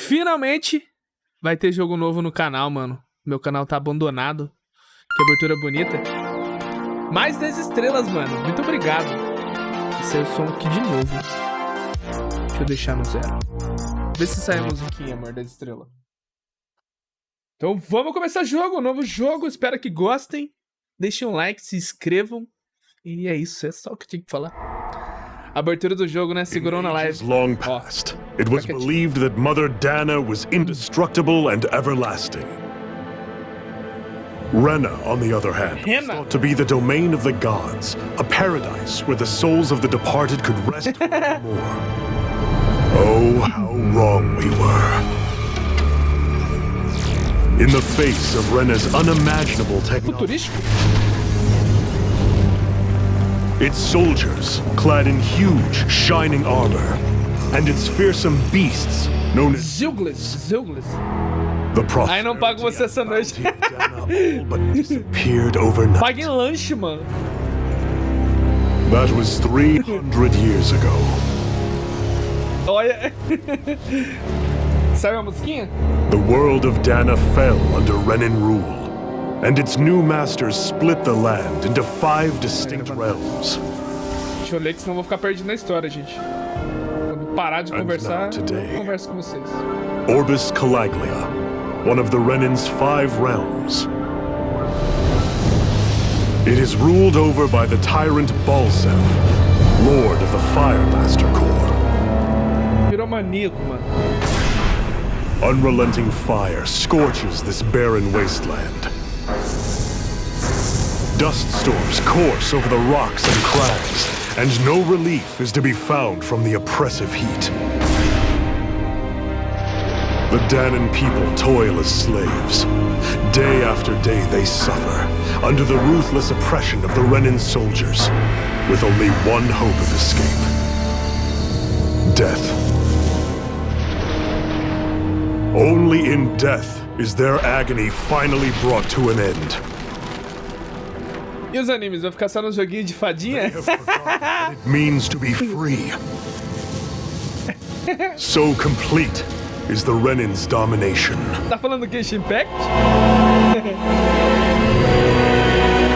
Finalmente vai ter jogo novo no canal, mano. Meu canal tá abandonado. Que abertura bonita. Mais 10 estrelas, mano. Muito obrigado. Esse é o som aqui de novo. Deixa eu deixar no 0. Vê se sai a musiquinha, amor, 10 estrelas. Então vamos começar o jogo, novo jogo. Espero que gostem. Deixem um like, se inscrevam. E é isso, é só o que eu tinha que falar. A abertura do jogo, né? Segurou na live. Long past, it was believed that Mother Dana was indestructible and everlasting. Rena, on the other hand, was thought to be the domain of the gods, a paradise where the souls of the departed could rest forevermore. Oh, how wrong we were. In the face of Rena's unimaginable technology, its soldiers, clad in huge, shining armor, and its fearsome beasts, known as Zilglis. the prophet. Ai, não pago você essa noite. But disappeared overnight. Pague lanche, mano. That was 300 years ago. Olha. Sabe a musiquinha? The world of Dana fell under Renan rule, and its new masters split the land into 5 distinct realms. Deixa eu ler que senão eu vou ficar perdido na história, gente. Quando parar de conversar, eu converso com vocês. Orbis Calaglia, one of the Renan's 5 realms. It is ruled over by the tyrant Balsef, lord of the Firemaster Corps. Virou maníaco, mano. Unrelenting fire scorches this barren wasteland. Dust storms course over the rocks and crags, and no relief is to be found from the oppressive heat. The Danan people toil as slaves. Day after day they suffer, under the ruthless oppression of the Renan soldiers, with only one hope of escape. Death. Only in death is their agony finally brought to an end. E os animes? Vai ficar só no joguinho de fadinha? It means to be free. So complete is the Renan's domination. Tá falando do Genshin Impact?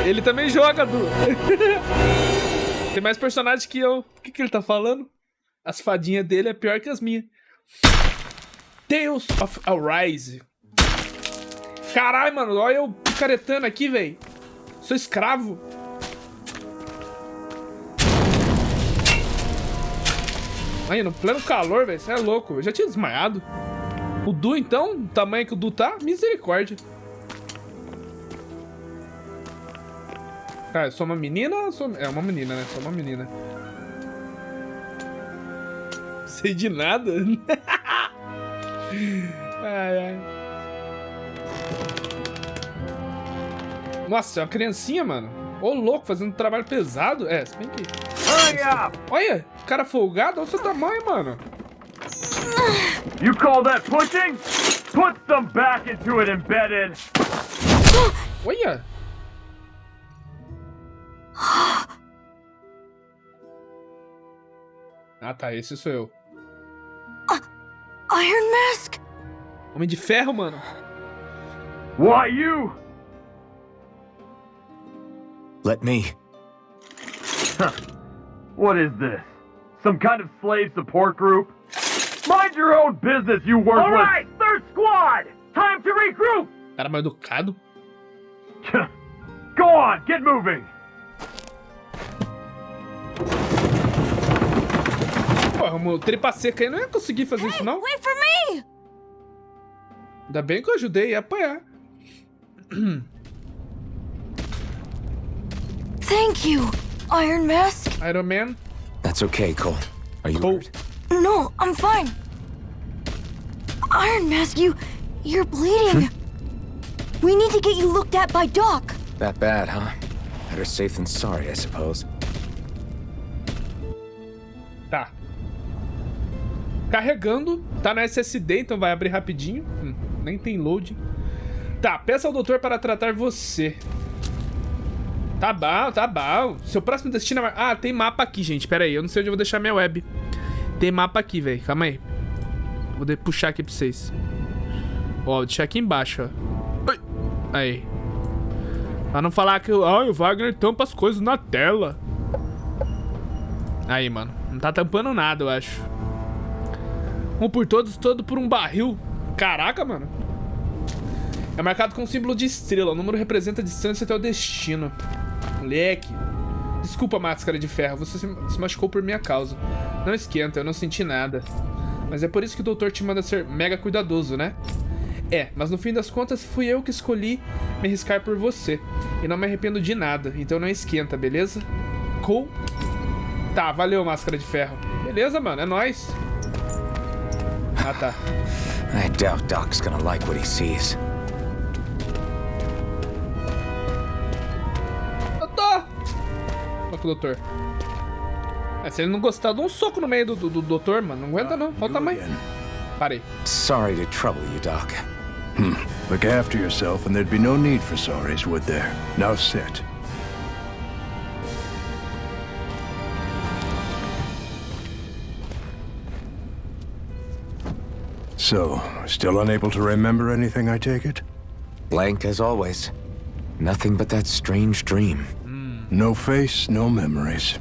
Ele também joga, Du. Tem mais personagens que eu. O que ele tá falando? As fadinhas dele é pior que as minhas. Tales of Arise. Caralho, mano. Olha eu picaretando aqui, velho. Sou escravo. Aí, no pleno calor, velho. Você é louco. Eu já tinha desmaiado. O Du, então, o tamanho que o Du tá, misericórdia. Cara, eu sou uma menina ou sou... É uma menina, né? Sou uma menina. Sei de nada. Ai. Nossa, é uma criancinha, mano. Ô, louco, fazendo um trabalho pesado. É, se bem que... Olha, cara folgado, olha o seu tamanho, mano. You call that pushing? Put some back into it, embedded. Olha. Ah, tá, esse sou eu. Iron Mask? Homem de ferro, mano. Why you? Let me. What is this? Some kind of slave support group? Mind your own business, you worthless! Alright, third squad! Time to regroup! Cara mal educado. Go on, get moving! Pô, tripa seca aí não ia conseguir fazer isso, não? Wait for me! Ainda bem que eu ajudei a apanhar. Thank you, Iron Mask. Iron Man. That's okay, Cole. Are you hurt? No, I'm fine. Iron Mask, you're bleeding. We need to get you looked at by Doc. That bad, huh? Better safe than sorry, I suppose. Tá. Carregando. Tá na SSD, então vai abrir rapidinho. Nem tem load. Tá, peça ao doutor para tratar você. Tá bom, tá bom. Seu próximo destino é... Ah, tem mapa aqui, gente. Pera aí, eu não sei onde eu vou deixar minha web. Tem mapa aqui, velho. Calma aí. Vou puxar aqui pra vocês. Ó, vou deixar aqui embaixo, ó. Aí. Pra não falar que o Wagner tampa as coisas na tela. Aí, mano. Não tá tampando nada, eu acho. Um por todos, todo por um barril. Caraca, mano. É marcado com um símbolo de estrela. O número representa a distância até o destino. Moleque. Desculpa, máscara de ferro. Você se machucou por minha causa. Não esquenta, eu não senti nada. Mas é por isso que o doutor te manda ser mega cuidadoso, né? É, mas no fim das contas fui eu que escolhi me arriscar por você. E não me arrependo de nada. Então não esquenta, beleza? Cool? Tá, valeu, máscara de ferro. Beleza, mano, é nóis. Ah, tá. I doubt Doc's gonna like what he sees. Doutor! Olha o doutor. Se ele não gostar, dá um soco no meio do doutor, mano. Não aguenta não. Olha o tamanho. Parei. Sorry to trouble you, Doc. Look after yourself and there'd be no need for sorries, would there? Now sit. So, still unable to remember anything, I take it? Blank as always. Nothing but that strange dream. No face, no memories.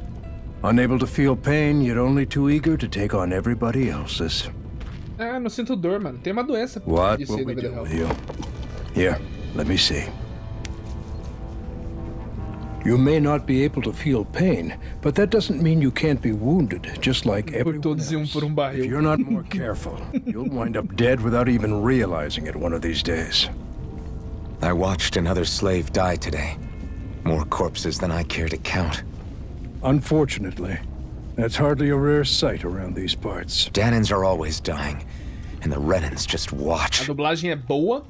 Unable to feel pain, yet only too eager to take on everybody else's. Ah, não sinto dor, mano. Tem uma doença. What will we do with you? Here, let me see. You may not be able to feel pain, but that doesn't mean you can't be wounded, just like everyone else. If you're not more careful, you'll wind up dead without even realizing it one of these days. I watched another slave die today. More corpses than I care to count. Unfortunately, that's hardly a rare sight around these parts. Danins are always dying, and the Renans just watch. A dublagem é boa.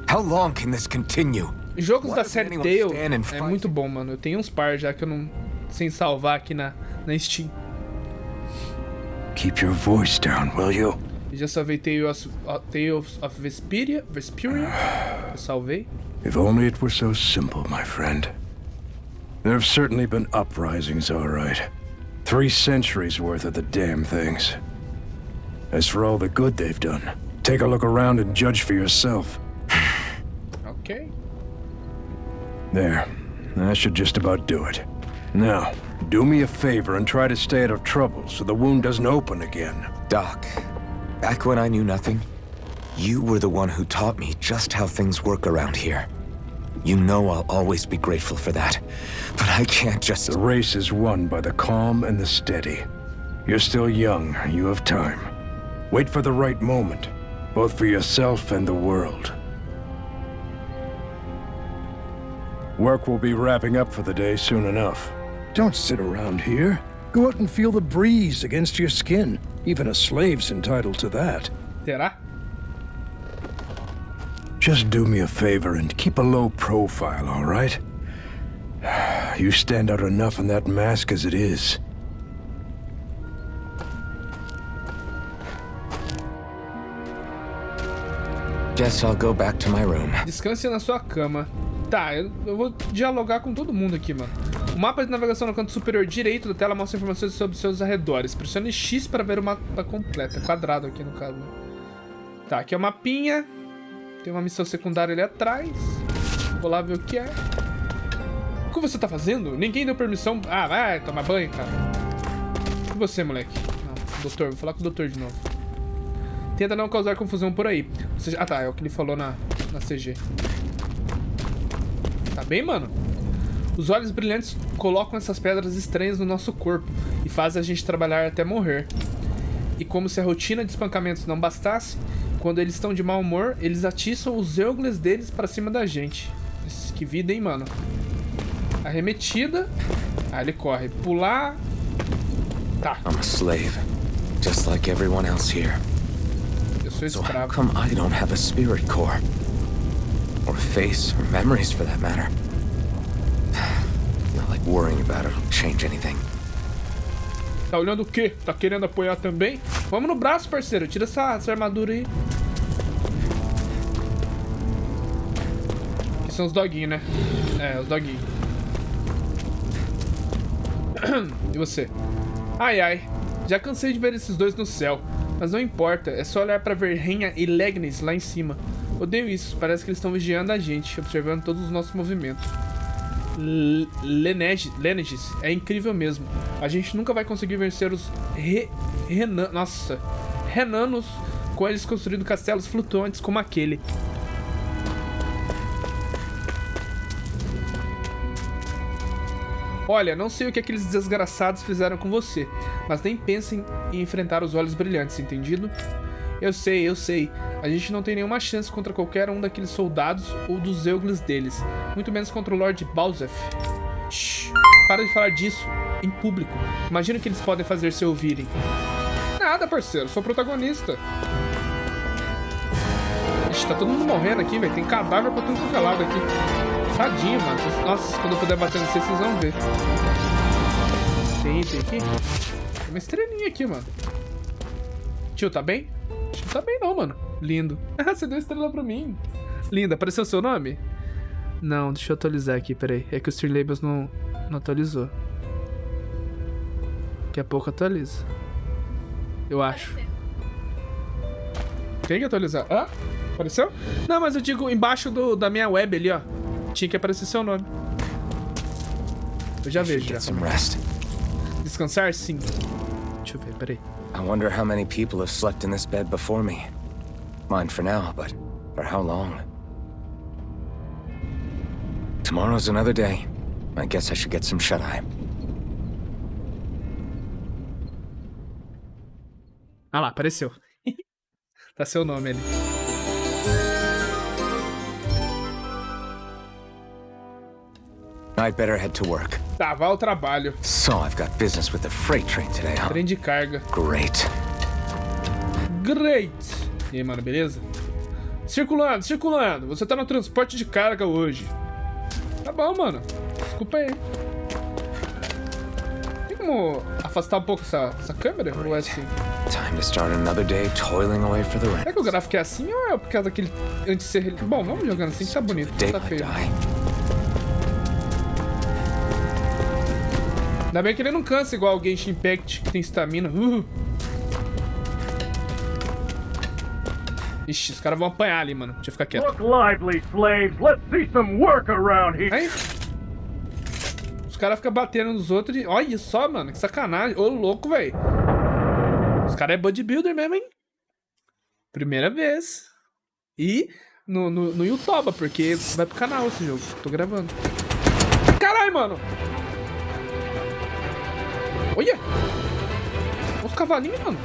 How long can this continue? Jogos da série Tale é muito bom, mano. Eu tenho uns par já que eu não... sem salvar aqui na Steam. Keep your voice down, will you? Eu já salvei Tales of Vesperia. Eu salvei. If only it were so simple, my friend. There have certainly been uprisings, all right. 3 centuries worth of the damn things. As for all the good they've done, take a look around and judge for yourself. Okay. There. That should just about do it. Now, do me a favor and try to stay out of trouble so the wound doesn't open again. Doc, back when I knew nothing, you were the one who taught me just how things work around here. You know I'll always be grateful for that, but I can't just... The race is won by the calm and the steady. You're still young, you have time. Wait for the right moment, both for yourself and the world. Work will be wrapping up for the day soon enough. Don't sit around here. Go out and feel the breeze against your skin. Even a slave's entitled to that. Será? Just do me a favor and keep a low profile, all right? You stand out enough in that mask as it is. Guess I'll go back to my room. Descanse na sua cama. Tá, eu vou dialogar com todo mundo aqui, mano. O mapa de navegação no canto superior direito da tela mostra informações sobre seus arredores. Pressione X para ver o mapa completo. É quadrado aqui no caso. Tá, aqui é o mapinha. Tem uma missão secundária ali atrás. Vou lá ver o que é. O que você tá fazendo? Ninguém deu permissão. Ah, vai tomar banho, cara. E você, moleque? Não, doutor, vou falar com o doutor de novo. Tenta não causar confusão por aí. Ah, tá, é o que ele falou na CG. Tá bem, mano? Os olhos brilhantes colocam essas pedras estranhas no nosso corpo e fazem a gente trabalhar até morrer. E como se a rotina de espancamentos não bastasse, quando eles estão de mau humor, eles atiçam os eugles deles pra cima da gente. Que vida, hein, mano? Arremetida. Ah, ele corre. Pular. Tá. I'm a slave, just like everyone else here. Eu sou So how escravo. come I don't have a spirit core? Or a face, or memories for that matter? Not like worrying about it will change anything. Tá olhando o quê? Tá querendo apoiar também? Vamos no braço, parceiro. Tira essa armadura aí. Aqui são os doguinhos, né? É, os doguinhos. E você? Ai, ai. Já cansei de ver esses dois no céu. Mas não importa, é só olhar pra Verhenha e Legnes lá em cima. Odeio isso, parece que eles estão vigiando a gente, observando todos os nossos movimentos. Leneges, é incrível mesmo. A gente nunca vai conseguir vencer os Renanos com eles construindo castelos flutuantes como aquele. Olha, não sei o que aqueles desgraçados fizeram com você, mas nem pensem em enfrentar os olhos brilhantes, entendido? Eu sei. A gente não tem nenhuma chance contra qualquer um daqueles soldados ou dos Eugles deles. Muito menos contra o Lord Balzef. Shhh, para de falar disso em público. Imagina o que eles podem fazer se ouvirem. Nada, parceiro. Sou protagonista. Ixi, tá todo mundo morrendo aqui, velho. Tem cadáver pra tudo quanto é lado aqui. Tadinho, mano. Nossa, quando eu puder bater no vocês vão ver. Tem item aqui? Tem uma estrelinha aqui, mano. Tio, tá bem? Tio, tá bem não, mano. Lindo. Você deu estrela pra mim. Linda. Apareceu o seu nome? Não, deixa eu atualizar aqui, peraí. É que o Stream Labels não atualizou. Daqui a pouco atualiza. Eu acho. Tem que atualizar. Ah, apareceu? Não, mas eu digo embaixo da minha web ali, ó. Tinha que aparecer seu nome. Eu já vejo, já. Descansar? Sim. Deixa eu ver, peraí. I wonder how many people have slept in this bed before me. Mine for now, but for how long? Tomorrow's another day. I guess I should get some shut-eye. Ah lá, apareceu. Tá seu nome ali. I'd better head to work. Tá, vai ao trabalho. So I've got business with the freight train today, huh? Trem de carga. Great. E aí, mano, beleza? Circulando. Você tá no transporte de carga hoje. Tá bom, mano. Desculpa aí. Tem como afastar um pouco essa câmera? Ou é assim? Time to start another day toiling away for the rent. Será que o gráfico é assim ou é por causa daquele antes de ser... Bom, vamos jogando assim que tá bonito, não tá feio. Ainda bem que ele não cansa igual o Genshin Impact, que tem estamina. Ixi, os caras vão apanhar ali, mano. Deixa eu ficar quieto. Look lively, slaves. Let's see some work around here. Aí. Os caras ficam batendo nos outros e... Olha só, mano. Que sacanagem. Ô, louco, velho. Os caras é bodybuilder mesmo, hein? Primeira vez. E no YouTube, porque vai pro canal esse jogo. Tô gravando. Caralho, mano. Olha. Os cavalinhos, mano.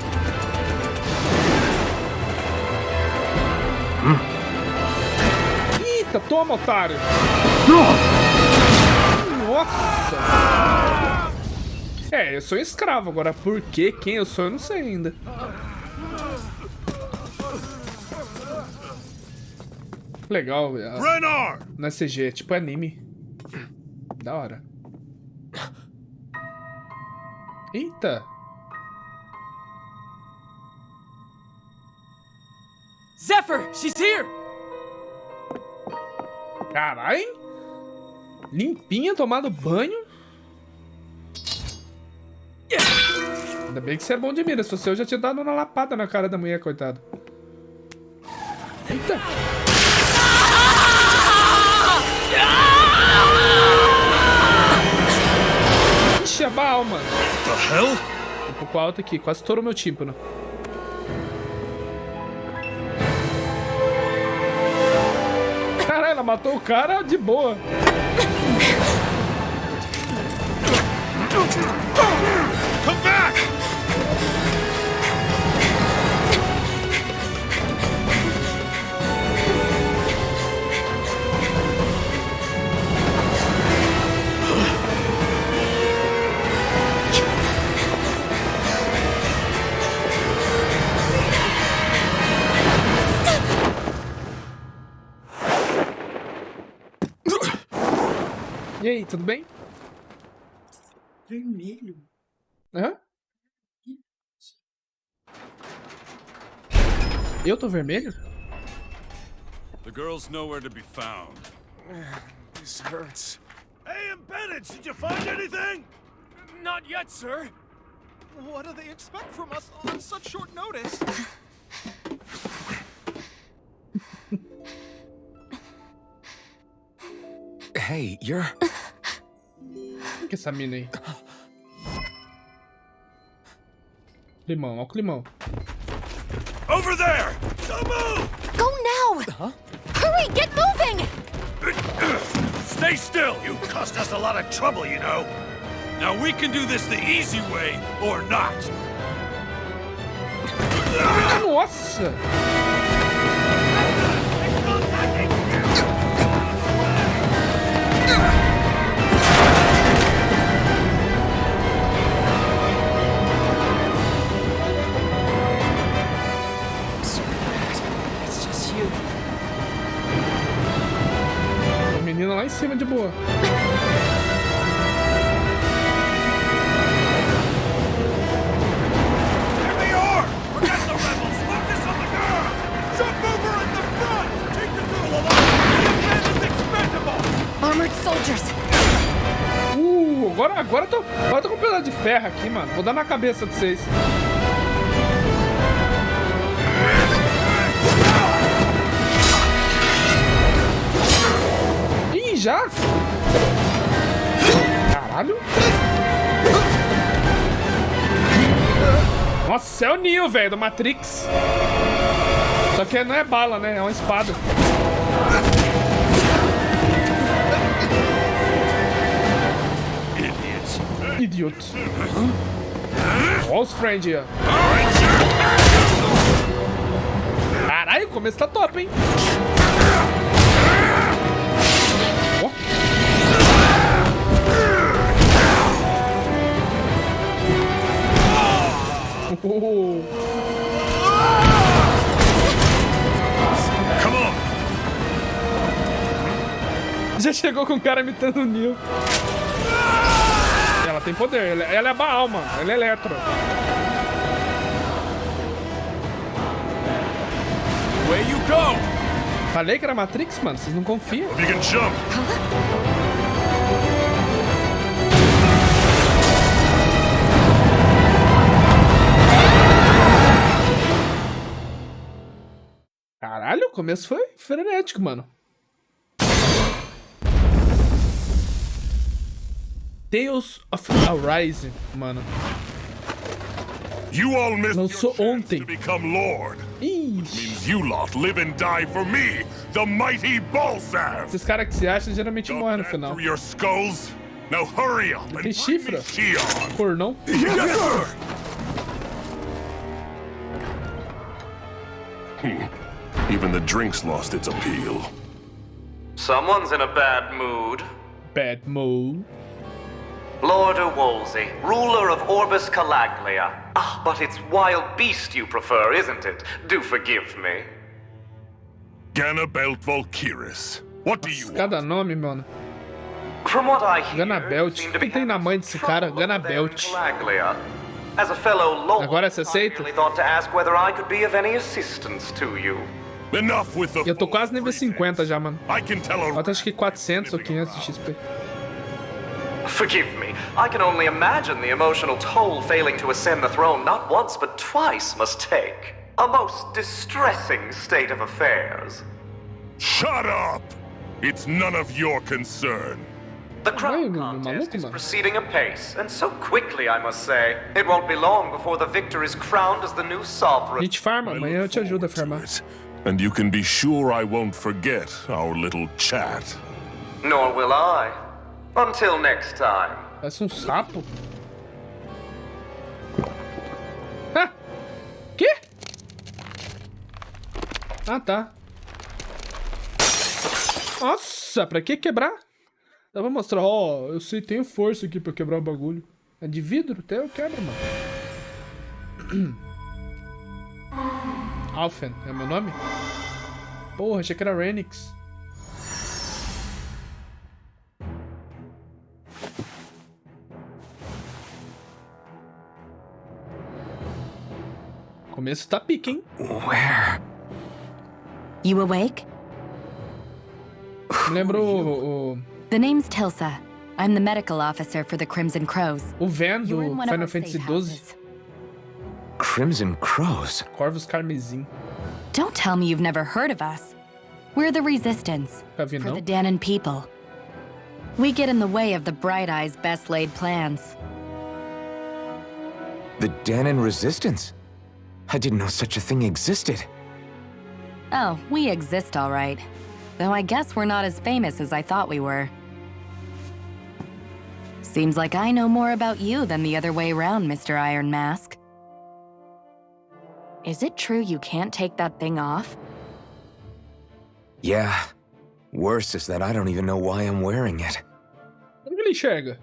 Eita, toma, otário. Nossa. É, eu sou escravo. Agora, por quê? Quem eu sou, eu não sei ainda. Legal, na CG, tipo anime. Da hora. Eita. Zephyr, she's here! Caralho. Limpinha, tomado banho. Ainda bem que você é bom de mira. Se você eu já tinha dado uma lapada na cara da mulher, coitado. Eita. Ixi, a bala, mano. What the hell? Um pouco alto aqui, quase estourou meu tímpano. Caralho, ela matou o cara de boa. Come back! E aí, tudo bem? Vermelho. Hã? Eu tô vermelho? The girl's nowhere to be found. This hurts. Hey, Bennett, did you find anything? Not yet, sir. What do they expect from us on such short notice? Hey, you're... O que é essa mina aí? Climão, ó o climão. Over there! Don't move! Go now! Huh? Hurry, get moving! Stay still! You caused us a lot of trouble, you know. Now we can do this the easy way, or not. Nossa! It's just you. A menina lá em cima de boa. Here they are! Forget the rebels! Focus on the girl! Jump over at the front! Take the girl along! The man is expendable! Armored soldiers! Agora eu tô com um pedaço de ferro aqui, mano. Vou dar na cabeça de vocês. Ih, já? Caralho. Nossa, é o Neo, velho, do Matrix. Só que não é bala, né? É uma espada. Idiot. Olha os friends aí, ó. Caralho, o começo tá top, hein? Ó. Oh. Come on! Já chegou com o cara imitando o Neo. Ela tem poder, ela é Baal, mano. Ela é Eletro. Way you go! Falei que era Matrix, mano. Vocês não confiam. You can jump! Caralho, o começo foi frenético, mano. Tales of Arise, mano. You all missed Lançou your chance ontem. to become Lord. Ixi. Means you lot live and die for me, the mighty Balsav. Esses caras que se acham geralmente morrem no final. Through your skulls. Now hurry up and Tem bring chifre. me Shion. Por não? Yes, sir. Even the drink's lost its appeal. Someone's in a bad mood. Bad mode. Lord Wolsey, ruler of Orbis Calaglia. Ah, but it's wild beast you prefer, isn't it? Do forgive me. Ganabelt Volkiris. What do you want? Cada nome, mano. From what I hear, Ganabelt. you seem O to que be tem na mãe desse cara? trouble over there in Ganabelt. Calaglia. As a fellow lord, Agora você aceita? I really thought to ask whether I could be of any assistance to you. Enough with the Eu tô quase nível 50 já, mano. I can tell a Falta acho que 400 ou 500 de XP. Forgive me, I can only imagine the emotional toll failing to ascend the throne not once but twice must take. A most distressing state of affairs. Shut up! It's none of your concern. The crown contest is proceeding apace, and so quickly, I must say. It won't be long before the victor is crowned as the new A sovereign. gente farma, amanhã eu te ajudo a farmar. And you can be sure I won't forget our little chat. Nor will I. Until next time. Parece um sapo. Ah! Quê? Ah, tá. Nossa, pra que quebrar? Dá pra mostrar, ó, eu sei, tenho força aqui pra quebrar o bagulho. É de vidro, até eu quebro, mano. Alphen, é meu nome? Porra, achei que era Renix. Começo tá pique, hein? Where? You awake? Lembro o The name's Tilsa. I'm the medical officer for the Crimson Crows. Van You're in do one of Final our Fantasy safe XII. houses. Crimson Crows. Corvos Carmesim. Don't tell me you've never heard of us. We're the Resistance, Have you for know? the Danon people. We get in the way of the Bright Eyes' best laid plans. The Danon Resistance? I didn't know such a thing existed. Oh, we exist all right. Though I guess we're not as famous as I thought we were. Seems like I know more about you than the other way around, Mr. Iron Mask. Is it true you can't take that thing off? Yeah. Worse is that I don't even know why I'm wearing it. Como ele enxerga?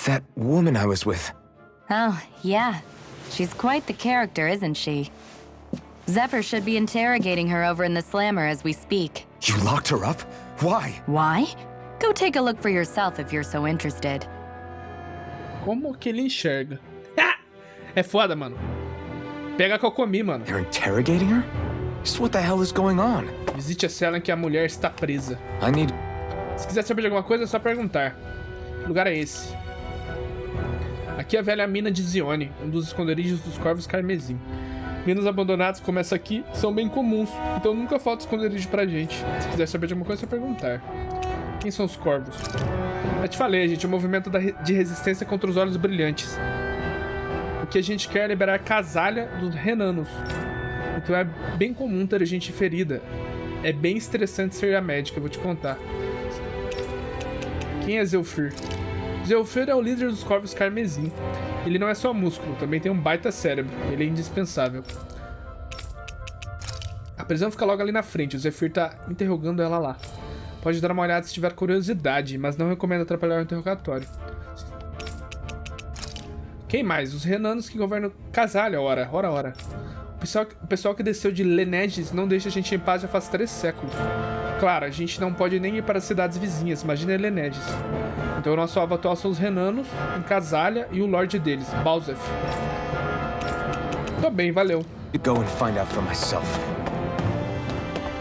That woman I was with. Oh, yeah. She's quite the character, isn't she? Zephyr should be interrogating her over in the Slammer as we speak. You locked her up? Why? Why? Go take a look for yourself if you're so interested. Como que ele enxerga? É foda, mano. Pega a que eu comi, mano. They're interrogating her? Just what the hell is going on? Visite a cela em que a mulher está presa. I need... Se quiser saber de alguma coisa, é só perguntar. Que lugar é esse? Aqui é a velha mina de Zione, um dos esconderijos dos Corvos Carmesim. Minas abandonadas como essa aqui são bem comuns, então nunca falta esconderijo pra gente. Se quiser saber de alguma coisa, é só perguntar. Quem são os Corvos? Eu te falei, gente, o movimento de resistência contra os olhos brilhantes. O que a gente quer é liberar Casalha dos Renanos. Então é bem comum ter gente ferida. É bem estressante ser a médica, eu vou te contar. Quem é Zephyr? Zephyr é o líder dos Corvos Carmesim. Ele não é só músculo, também tem um baita cérebro. Ele é indispensável. A prisão fica logo ali na frente. O Zephyr tá interrogando ela lá. Pode dar uma olhada se tiver curiosidade, mas não recomendo atrapalhar o interrogatório. Quem mais? Os Renanos que governam Casalha, ora. O pessoal que desceu de Leneges não deixa a gente em paz já faz 3 séculos. Claro, a gente não pode nem ir para as cidades vizinhas, imagina Leneges. Então o nosso alvo atual são os Renanos, em Casalha e o Lorde deles, Balzef. Tô bem, valeu. Go and find out for myself.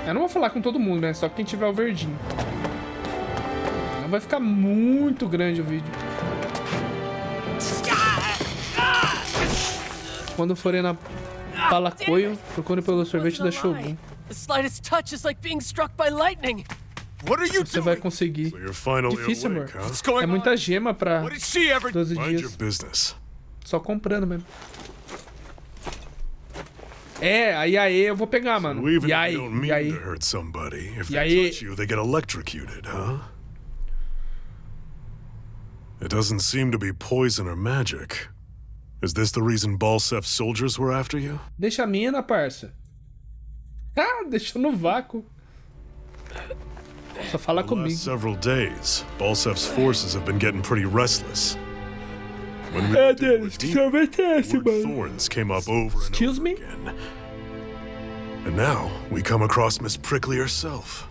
Eu não vou falar com todo mundo, né? Só quem tiver o verdinho. Não vai ficar muito grande o vídeo. Quando forem na Palacoio, procure pelo sorvete da Shogun. The slightest touch is like being struck by lightning. What are you Você vai conseguir. So you're finally Difícil, amor. awake, huh? What's going É muita gema pra What did she ever 12 Mind your dias. business. Só comprando mesmo. É, aí eu vou pegar, mano. So even E if aí, you don't e mean aí. to hurt somebody, if E they aí? touch you, they get electrocuted, huh? It doesn't seem to be poison or magic. Is this the reason Balsef's soldiers were after you? Deixa a mina, parça. Ah, deixou no vácuo. Só fala The comigo. last several days, Balsef's forces have been getting pretty restless. When we É, looked into Denis, it que deep, sorvete é esse, word mano? thorns came up over and Excuse over me? again. And now we come across Miss Prickly herself.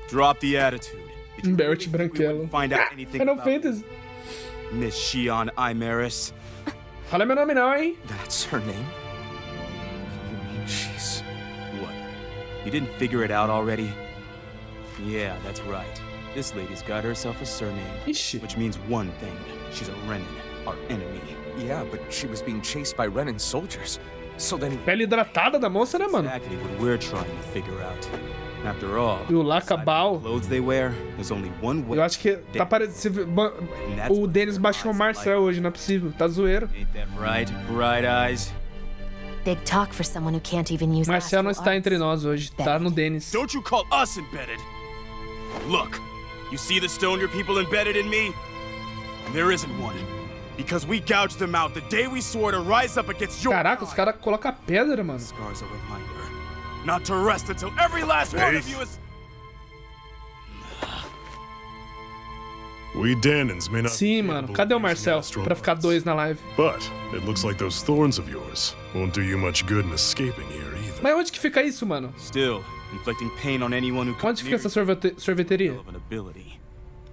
Drop the attitude. Did you Bert really think we Branquelo. wouldn't find out anything Final about Fantasy. Miss Shion Imaris? Fala meu nome não, hein? That's her name? You mean she's... What? You didn't figure it out already? Yeah, that's right. This lady's got herself a surname. Ixi. Which means one thing. She's a Renin, our enemy. Yeah, but she was being chased by Renin soldiers. So then... Pele hidratada da moça, né, mano? Exactly what we're trying to figure out. After all, E o besides the Lacabal. clothes they wear, there's only one way. Eu acho que tá parecendo. O Denis baixou o Marcel hoje, não é possível. Tá zoeiro. Ain't that right, Bright Eyes? Big talk for someone who can't even use Marcel não astral está entre arts. nós hoje. Tá no Denis. Don't you call us embedded? Look, you see the stone your people embedded in me? There isn't one. Because we gouged them out the day we swore to rise up against your Caraca, os caras colocam pedra, mano. Scars a reminder. Not to rest until every last one of you is... We Danons may not Sim, be mano. capable Cadê o of using Marcel? astral Pra ficar arts. 2 na live. But it looks like those thorns of yours won't do you much good in escaping here either. Mas onde que fica isso, mano? Still, inflicting pain on anyone who comes Onde fica near essa sorveteria? of an ability.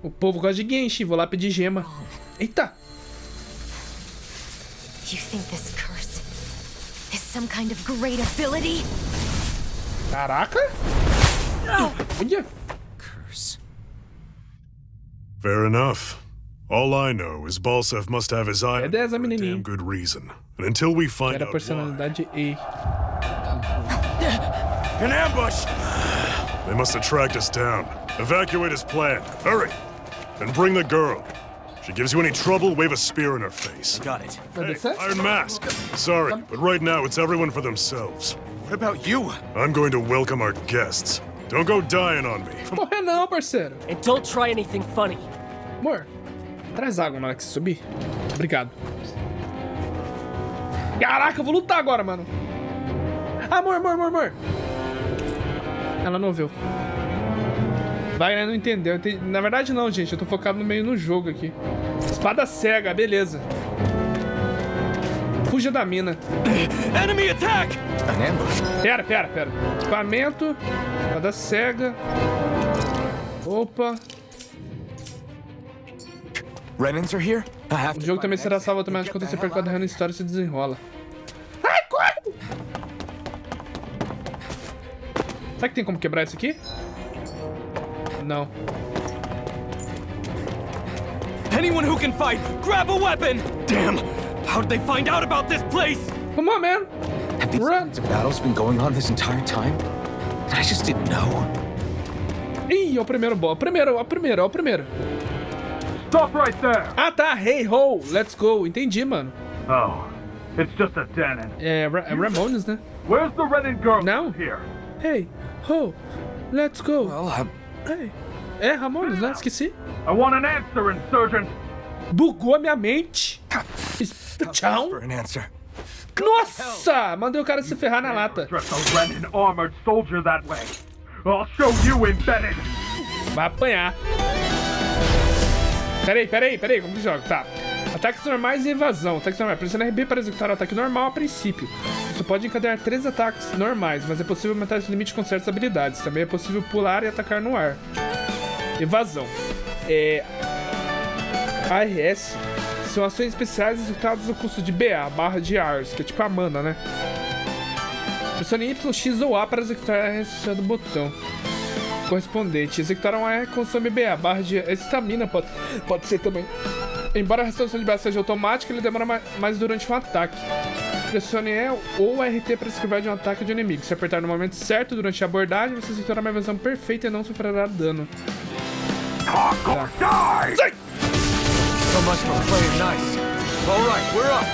O povo gosta de Genshin. Vou lá pedir gema. Eita! You think this curse is some kind of great ability? Caraca! Olha! Curse. Fair enough. All I know is Balsev must have his eye on Beleza, for a menininho. damn good reason. And until we find Era a out why, personalidade E. An ambush! they must have tracked us down. Evacuate as planned. Hurry! And bring the girl. She gives you any trouble, wave a spear in her face. Got it. Hey, Iron Mask. Sorry, but right now it's everyone for themselves. What about you? I'm going to welcome our guests. Don't go dying on me. Morrer não, parceiro. And don't try anything funny. Amor, traz água na hora que você subir. Obrigado. Caraca, eu vou lutar agora, mano. Amor. Ela não ouviu. Wagner não entendeu. Na verdade não, gente. Eu tô focado no meio no jogo aqui. Espada cega, beleza. Fuja da mina. Enemy attack! An ambush. Pera. Equipamento. Espada cega. Opa. Renans are here? I have O to jogo find também será exit. salvo automaticamente quando você percorre a história e se desenrola. Ai, corre! Será que tem como quebrar isso aqui? Não. Anyone who can fight, grab a weapon! Damn! How did they find out about this place? Come on, man! Have these Run! kinds of battles been going on this entire time? And I just didn't know. Ih, é o primeiro boss. É o primeiro. Stop right there! Ah, tá. Hey, ho! Let's go. Entendi, mano. Oh, it's just a den. É Ramones, né? Where's the Renin girl? Não. Here. Hey, ho! Let's go. Well, Hey. É Ramones, né? Esqueci. I want an answer, insurgent. Bugou a minha mente. Tchau. for an answer. Nossa! Mandei o cara se ferrar na lata. Dress a Renin armored soldier that way. I'll show you embedded. Vai apanhar. Peraí, como que joga? Tá. Ataques normais e evasão. Ataques normais. Pressiona RB para executar o ataque normal a princípio. Você pode encadear 3 ataques normais, mas é possível aumentar esse limite com certas habilidades. Também é possível pular e atacar no ar. Evasão. ARS são ações especiais executadas no custo de BA, barra de ARS, que é tipo a mana, né? Pressione Y, X ou A para executar a RS do botão correspondente. Executar um AR consome BA, barra de estamina pode ser também. Embora a restauração de BA seja automática, ele demora mais durante um ataque. Pressione E ou RT para esquivar de um ataque de inimigo. Se apertar no momento certo durante a abordagem, você executará uma evasão perfeita e não sofrerá dano. Die! Sai! So much for playing nice. All right, we're up.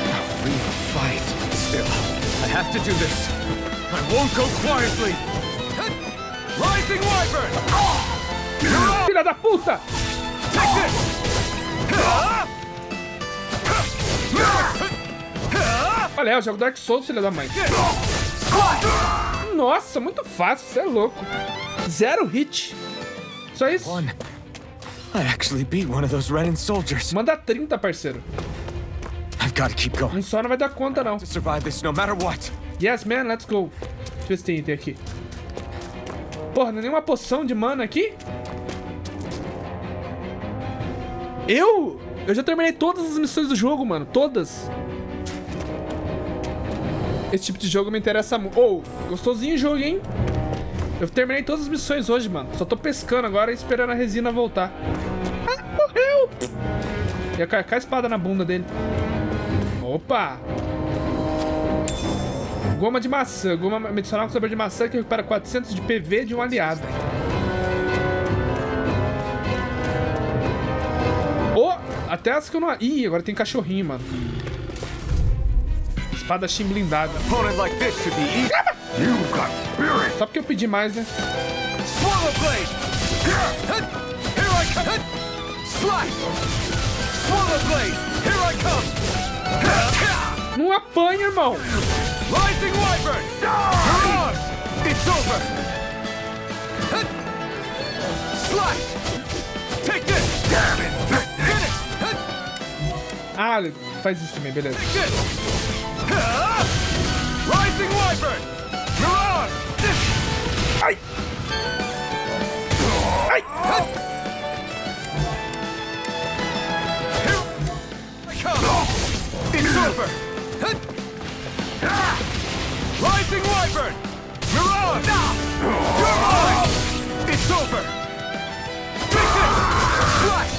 A real fight. Still, I have to do this. I won't go quietly. Rising Wyvern! Filha da puta! Take this! Olha, eu jogo Dark Souls, filha da mãe. Nossa, muito fácil, você é louco. 0 hit. Só isso? I actually beat one of those Renin soldiers. Manda 30, parceiro. I've got to keep going. Um só não vai dar conta, não. To survive this no matter what. Yes, man, let's go. Deixa eu ver se tem item aqui. Porra, não é nenhuma poção de mana aqui? Eu já terminei todas as missões do jogo, mano. Todas. Esse tipo de jogo me interessa muito. Oh, gostosinho o jogo, hein? Eu terminei todas as missões hoje, mano. Só tô pescando agora e esperando a resina voltar. Ah, morreu! Ia carcar a espada na bunda dele. Opa! Goma de maçã. Goma medicinal com sabor de maçã que recupera 400 de PV de um aliado. Oh! Até as que eu não... Ih, agora tem cachorrinho, mano. Espadachim blindada. Só porque eu pedi mais, né? Não apanha, irmão. Rising Wyvern! It's over! Slash! Take this! Damn it! Finish! Ah, faz isso também, beleza. Rising Wyvern! Mirage! Ai! Ai! Here I come! It's over! Rising Wyvern! Mirage! You're mine! It's over! Take this! Slash!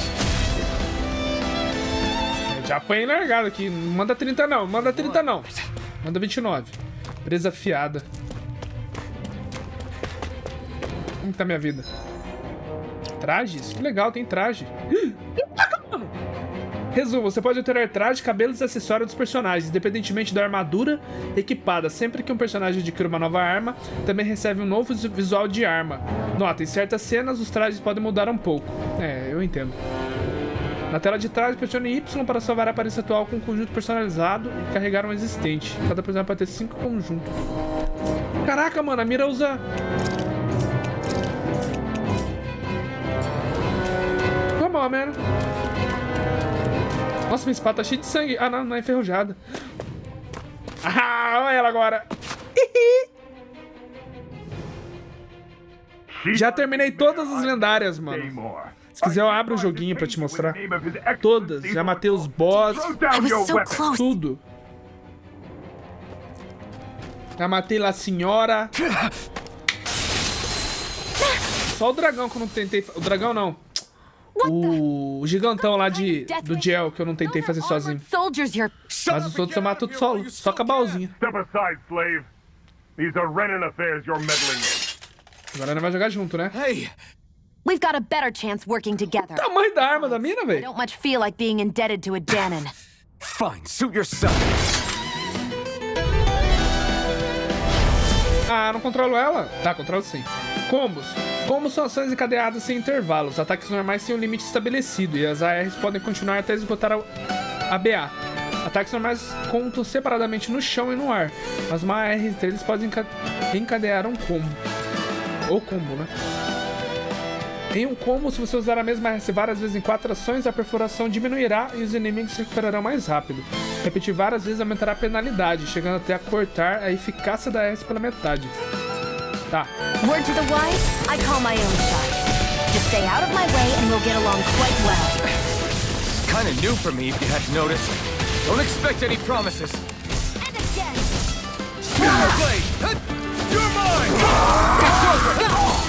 Já apanhei largado aqui. Não manda 30 não, manda 30 não. Manda 29. Presa afiada. Como tá minha vida? Trajes? Que legal, tem traje. Mano. Resumo, você pode alterar traje, cabelos e acessórios dos personagens, independentemente da armadura equipada. Sempre que um personagem adquire uma nova arma, também recebe um novo visual de arma. Nota, em certas cenas, os trajes podem mudar um pouco. É, eu entendo. Na tela de trás, pressione Y para salvar a aparência atual com um conjunto personalizado e carregar um existente. Cada personagem pode ter 5 conjuntos. Caraca, mano, a mira usa... Come on, man. Nossa, minha espada tá cheia de sangue. Ah, não, não é enferrujada. Ah, olha ela agora. Já terminei todas as lendárias, mano. Se quiser, eu abro o joguinho pra te mostrar. Todas. Já matei os boss. Tudo. Já matei lá a senhora. Só o dragão que eu não tentei... O dragão não. O gigantão lá do gel que eu não tentei fazer sozinho. Mas os outros eu mato tudo solo. Só com a balzinha. Agora não vai jogar junto, né? We've got a better chance working together. Tamanho da arma da mina, I velho. don't much feel like being indebted to a Danon. Fine, suit yourself. Ah, não controlo ela? Tá, controlo sim. Combos. Combos são ações encadeadas sem intervalos. Ataques normais têm um limite estabelecido e as ARs podem continuar até esgotar a BA. Ataques normais contam separadamente no chão e no ar, mas uma AR entre eles pode encadear um combo. Ou combo, né? Em um combo, se você usar a mesma RS várias vezes em 4 ações, a perfuração diminuirá e os inimigos se recuperarão mais rápido. Repetir várias vezes aumentará a penalidade, chegando até a cortar a eficácia da RS pela metade. Tá. Word to the wise, I call my own shot. Just stay out of my way and we'll get along quite well. It's kind of new for me, if you hadn't noticed. Don't expect any promises. And again. Blade! You're mine! It's over!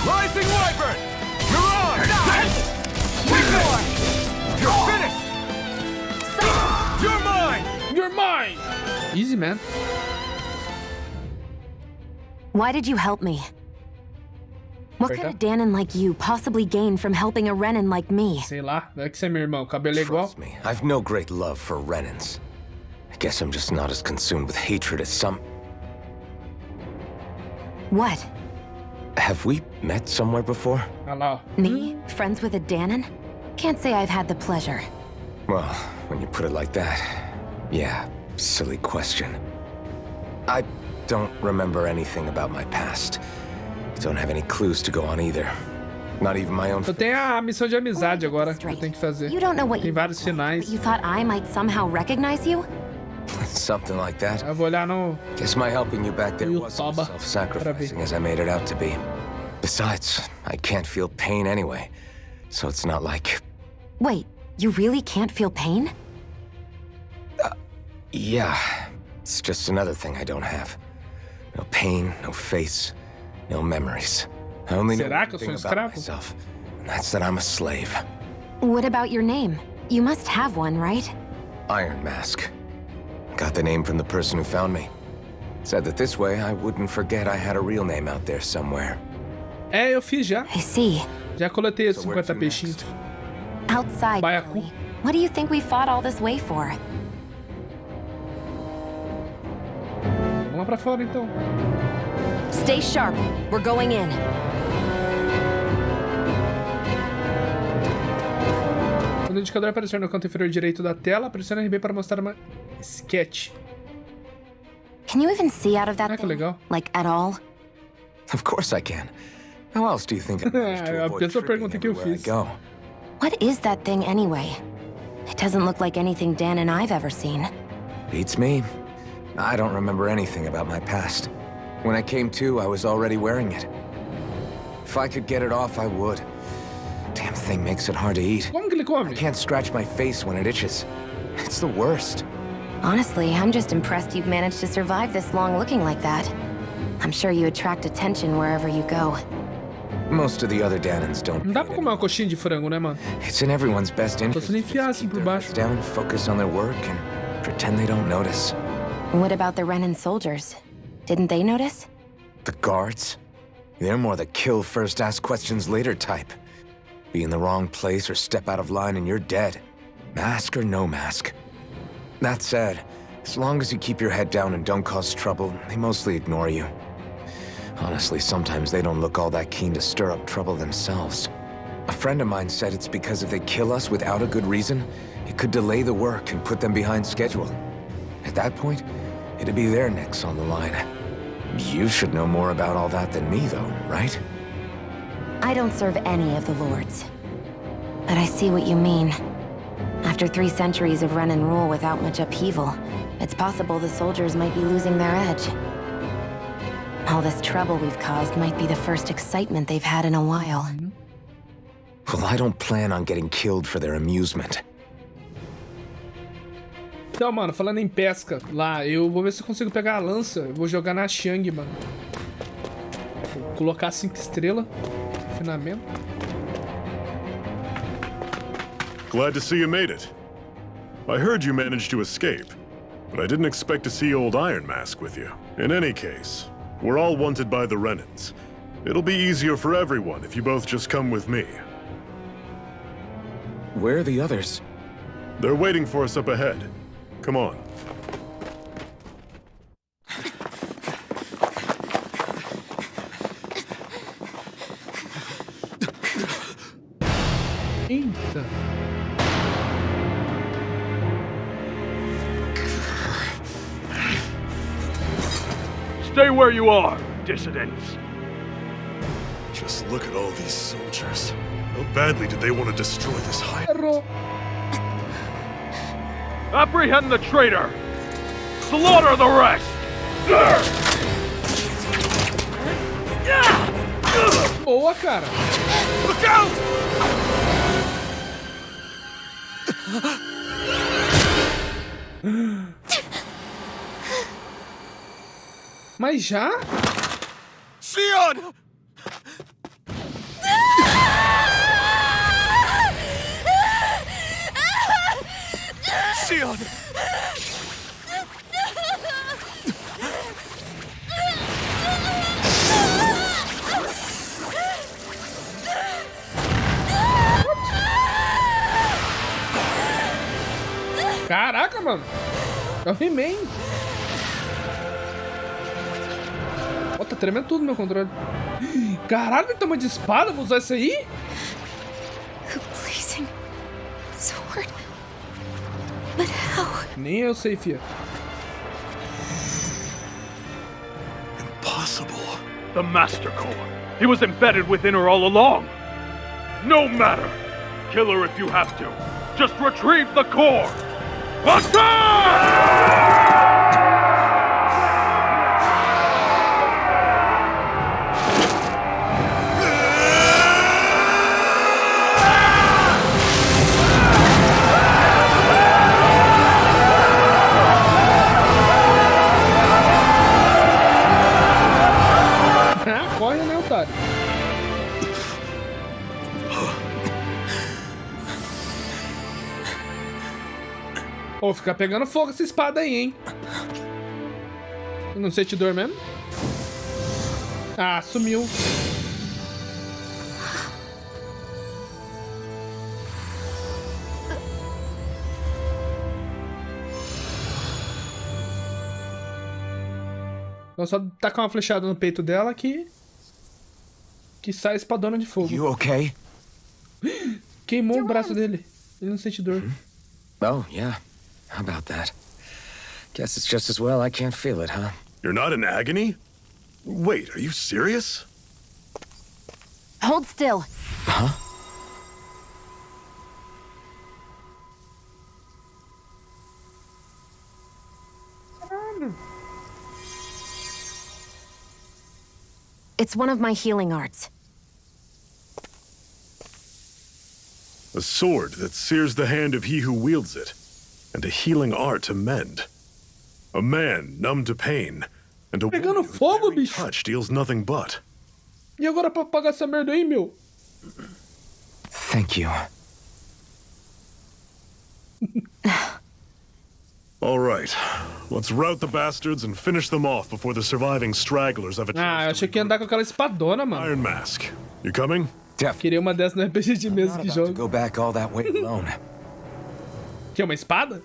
Rising Wyvern! You're on! You're finished! You're mine! You're mine! Easy, man. Why did you help me? What could a Danon like you possibly gain from helping a Renan like me? Sei lá, não é que você é meu irmão, cabelo é igual. Trust me, I've no great love for Renans. I guess I'm just not as consumed with hatred as some... What? Have we met somewhere before? Ah lá, ó. Me? Friends with a Danon? Can't say I've had the pleasure. Well, when you put it like that, yeah, silly question. I don't remember anything about my past. Don't have any clues to go on either. Not even my own. Eu tenho a missão de amizade agora que eu tenho que fazer. You don't know what Tem vários finais. You thought I might somehow recognize you? Something like that. Eu vou olhar no... Guess my helping you back there wasn't as self-sacrificing as I made it out to be. Besides, I can't feel pain anyway, so it's not like... Wait, you really can't feel pain? Yeah, it's just another thing I don't have. No pain, no face, no memories. I only know one thing about myself, and that's that I'm a slave. What about your name? You must have one, right? Iron Mask. Got the name from the person who found me. Said that this way I wouldn't forget I had a real name out there somewhere. É, eu fiz já. I see. Já coletei os 50 peixinhos. Outside, Baiacu. what do you think we fought all this way for? Vamos lá pra fora, então. Stay sharp. We're going in. Quando o indicador aparecer no canto inferior direito da tela, pressione RB para mostrar uma sketch. Can you even see out of that thing? Legal. Like, at all? Of course I can. How else do you think I managed to avoid tripping everywhere I go? What is that thing anyway? It doesn't look like anything Dan and I've ever seen. Beats me. I don't remember anything about my past. When I came to, I was already wearing it. If I could get it off, I would. Damn thing makes it hard to eat. Como que ele come? I can't scratch my face when it itches. It's the worst. Honestly, I'm just impressed you've managed to survive this long looking like that. I'm sure you attract attention wherever you go. Most of the other Danans don't. Não dá pra comer uma coxinha de frango, né, mano? It's in everyone's best Tô interest sendo to enfiar just assim keep por their heads baixo. down, focus on their work, and pretend they don't notice. What about the Renan soldiers? Didn't they notice? The guards? They're more the kill first, ask questions later type. Be in the wrong place or step out of line and you're dead. Mask or no mask. That said, as long as you keep your head down and don't cause trouble, they mostly ignore you. Honestly, sometimes they don't look all that keen to stir up trouble themselves. A friend of mine said it's because if they kill us without a good reason, it could delay the work and put them behind schedule. At that point, it'd be their necks on the line. You should know more about all that than me, though, right? I don't serve any of the lords. But I see what you mean. After 3 centuries of Renan rule without much upheaval, it's possible the soldiers might be losing their edge. All this trouble we've caused might be the first excitement they've had in a while. Well, I don't plan on getting killed for their amusement. Então, mano, falando em pesca, lá, eu vou ver se eu consigo pegar a lança. Eu vou jogar na Xiang, mano. Vou colocar 5 estrelas. Refinamento. Glad to see you made it. I heard you managed to escape, but I didn't expect to see old Iron Mask with you. In any case, we're all wanted by the Renans. It'll be easier for everyone if you both just come with me. Where are the others? They're waiting for us up ahead. Come on. Eita. Stay where you are, dissidents. Just look at all these soldiers. How badly did they want to destroy this hideout? Errou. Apprehend the traitor! Slaughter the rest! Boa, cara. Look out! Mas já? Sion! Sion! Caraca, mano. É o He-Man. Ó, tá tremendo tudo no meu controle. Caralho, tem tamanho de espada. Vou usar isso aí? Blazing sword. But how? Nem eu sei, fia. Impossible. The Master Core. He was embedded within her all along. No matter. Kill her if you have to. Just retrieve the core. Corre, né, otário? Ô, ficar pegando fogo essa espada aí, hein? Não sei te dor mesmo? Ah, sumiu. Vou só tacar uma flechada no peito dela que sai a espadona de fogo. You okay? Queimou o braço dele. Ele não sente dor. Oh, yeah. How about that? Guess it's just as well I can't feel it, huh? You're not in agony? Wait, are you serious? Hold still. Huh? It's one of my healing arts. A sword that sears the hand of he who wields it, and a healing art to mend. A man numb to pain, and a Pegando wound whose fogo, very bicho. touch deals nothing but. E agora pra pagar essa merda aí, meu? Thank you. All right. Let's rout the bastards and finish them off before the surviving stragglers have a chance. Ah, eu achei que ia andar com aquela espadona, mano. Iron Mask, you coming? Queria uma dessas no RPG de mesa que joga. Go back all that way alone. Que é uma espada?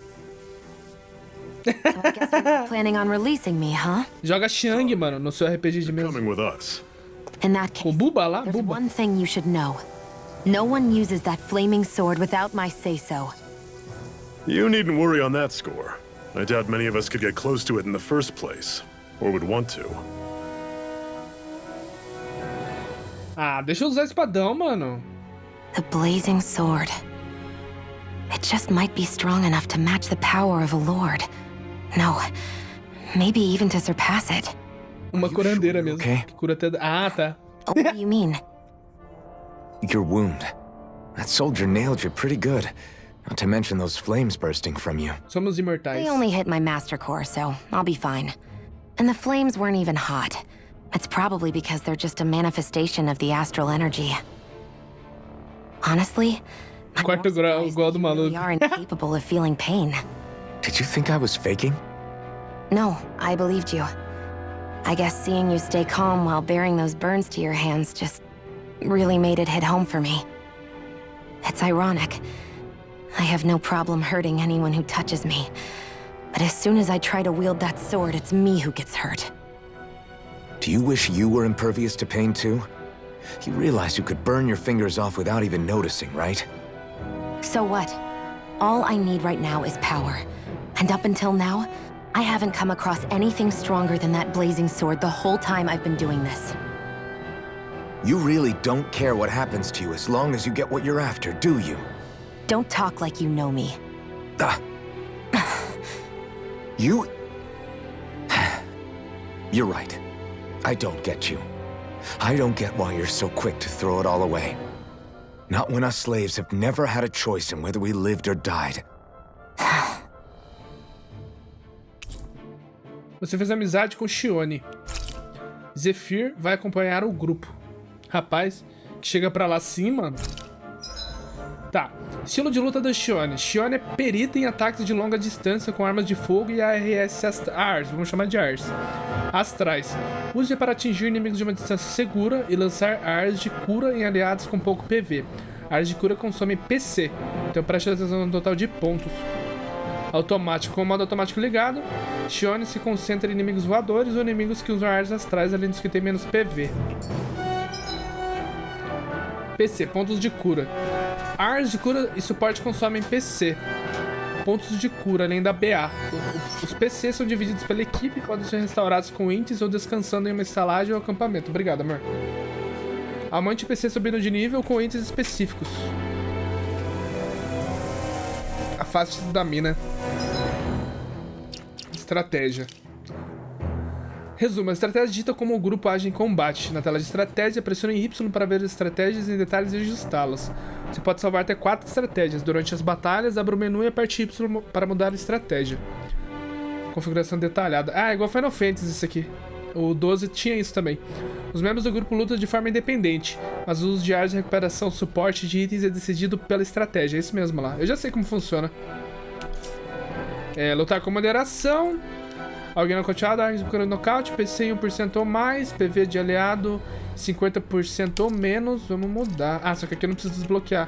Planning on releasing me, huh? Joga Xiang, mano, no seu RPG de mesa. Coming with us. In that case, Com Buba lá, there's Buba. one thing you should know. No one uses that flaming sword without my say-so. You needn't worry on that score. I doubt many of us could get close to it in the first place, or would want to. Ah, deixa eu usar espadão, mano. The blazing sword. It just might be strong enough to match the power of a lord. No, maybe even to surpass it. Uma curandeira mesmo. okay? Que cura até... Ah, tá. What do you mean? Your wound. That soldier nailed you pretty good. Not to mention those flames bursting from you. Somos imortais. They only hit my master core, so I'll be fine. And the flames weren't even hot. It's probably because they're just a manifestation of the astral energy. Honestly, I'm more Quarto grau, surprised igual do that you really maluco. are incapable of feeling pain. Did you think I was faking? No, I believed you. I guess seeing you stay calm while bearing those burns to your hands just really made it hit home for me. It's ironic. I have no problem hurting anyone who touches me. But as soon as I try to wield that sword, it's me who gets hurt. Do you wish you were impervious to pain too? You realize you could burn your fingers off without even noticing, right? So what? All I need right now is power. And up until now, I haven't come across anything stronger than that blazing sword the whole time I've been doing this. You really don't care what happens to you as long as you get what you're after, do you? Don't talk like you know me. Ah. You... You're right. I don't get you. I don't get why you're so quick to throw it all away. Not when us slaves have never had a choice in whether we lived or died. Você fez amizade com Shione. Zephyr vai acompanhar o grupo. Rapaz, que chega pra lá assim, mano. Tá. Estilo de luta da Shione. Shione é perita em ataques de longa distância com armas de fogo e ARS Ars, vamos chamar de Ars. Astrais. Use para atingir inimigos de uma distância segura e lançar Ars de cura em aliados com pouco PV. Ars de cura consomem PC, então preste atenção no total de pontos. Automático. Com o modo automático ligado, Shione se concentra em inimigos voadores ou inimigos que usam Ars astrais, além dos que têm menos PV. PC, pontos de cura. Ars de cura e suporte consomem PC. Pontos de cura, além da BA. Os PCs são divididos pela equipe e podem ser restaurados com ints ou descansando em uma estalagem ou acampamento. Obrigado, amor. Aumente PC subindo de nível com ints específicos. Afaste da mina. Estratégia. Resumo, a estratégia dita como o grupo age em combate. Na tela de estratégia, pressione Y para ver as estratégias em detalhes e ajustá-las. Você pode salvar até 4 estratégias. Durante as batalhas, abra o menu e aperte Y para mudar a estratégia. Configuração detalhada. Ah, igual Final Fantasy isso aqui. O 12 tinha isso também. Os membros do grupo lutam de forma independente, mas o uso de áreas de recuperação, suporte de itens é decidido pela estratégia. É isso mesmo lá. Eu já sei como funciona. Lutar com moderação. Alguém nocauteado, armas procurando nocaute, PC em 1% ou mais, PV de aliado 50% ou menos. Vamos mudar. Ah, só que aqui eu não preciso desbloquear.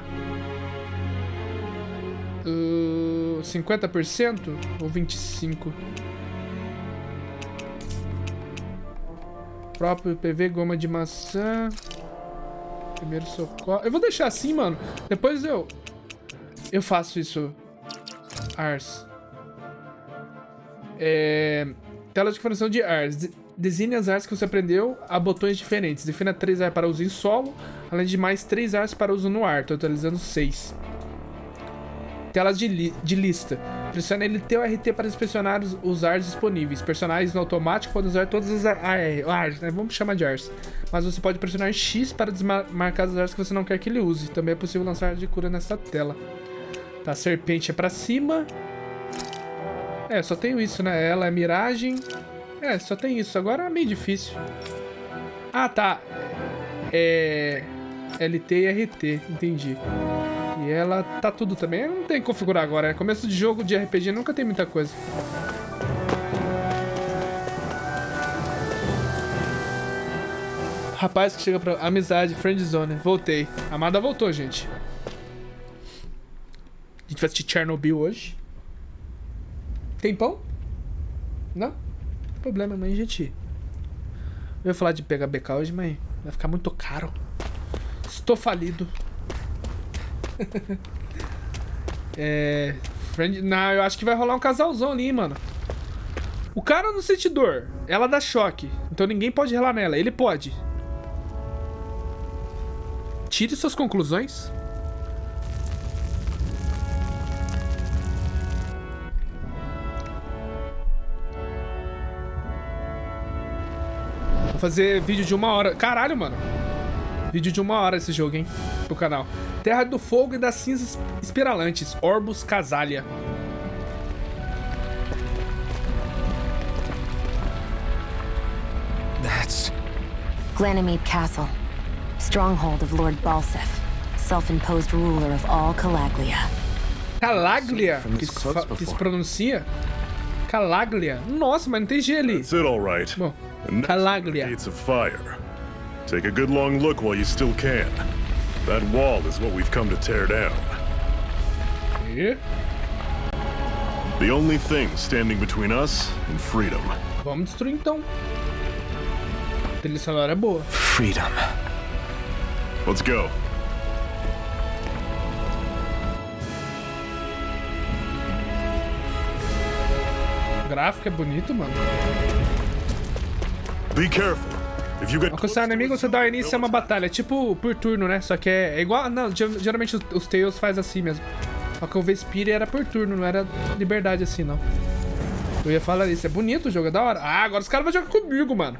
50% ou 25%? Próprio PV, goma de maçã. Primeiro socorro. Eu vou deixar assim, mano. Depois eu faço isso. Ars. Tela de configuração de Ars. Designe as Ars que você aprendeu a botões diferentes. Defina 3 Ars para uso em solo, além de mais 3 Ars para uso no ar, totalizando 6. Telas de lista. Pressione LT ou RT para inspecionar os Ars disponíveis. Personagens no automático podem usar todas as Ars, né? Vamos chamar de Ars. Mas você pode pressionar X para desmarcar as Ars que você não quer que ele use. Também é possível lançar Ars de cura nessa tela. Tá, serpente é pra cima. Só tenho isso, né? Ela é miragem. Só tem isso. Agora é meio difícil. Ah, tá. é LT e RT, entendi. E ela tá tudo também. Não tem que configurar agora. É começo de jogo de RPG, nunca tem muita coisa. Rapaz que chega pra amizade, friendzone. Voltei. A Amada voltou, gente. A gente vai assistir Chernobyl hoje. Tem pão? Não? Não tem problema, mãe, gente. Eu ia falar de pegar BK hoje, mas vai ficar muito caro. Estou falido. Não, eu acho que vai rolar um casalzão ali, mano. O cara não sente dor. Ela dá choque. Então ninguém pode relar nela. Ele pode. Tire suas conclusões. Vou fazer vídeo de 1 hora. Caralho, mano. Vídeo de 1 hora esse jogo, hein? Pro canal. Terra do Fogo e das Cinzas Espiralantes. Orbus Casalia. That's Glanimede Castle. Stronghold of Lord Balsef. Self-imposed ruler of all Calaglia. Calaglia? Que se pronuncia? Calaglia. Nossa, mas não tem G ali. That's it, all right. Bom, Calaglia. Gates of fire. Take a good long look while you still can. That wall is what we've come to tear down. E? The only thing standing between us and freedom. Vamos destruir então. A trilha sonora é boa. Freedom. Let's go. O gráfico é bonito, mano. Be careful. If you get Alcançar o inimigo, você dá o início a uma batalha. É tipo por turno, né? Só que é igual... Não, geralmente os Tales faz assim mesmo. Só que o Vespire era por turno, não era liberdade assim, não. Eu ia falar isso. É bonito o jogo, é da hora. Ah, agora os caras vão jogar comigo, mano.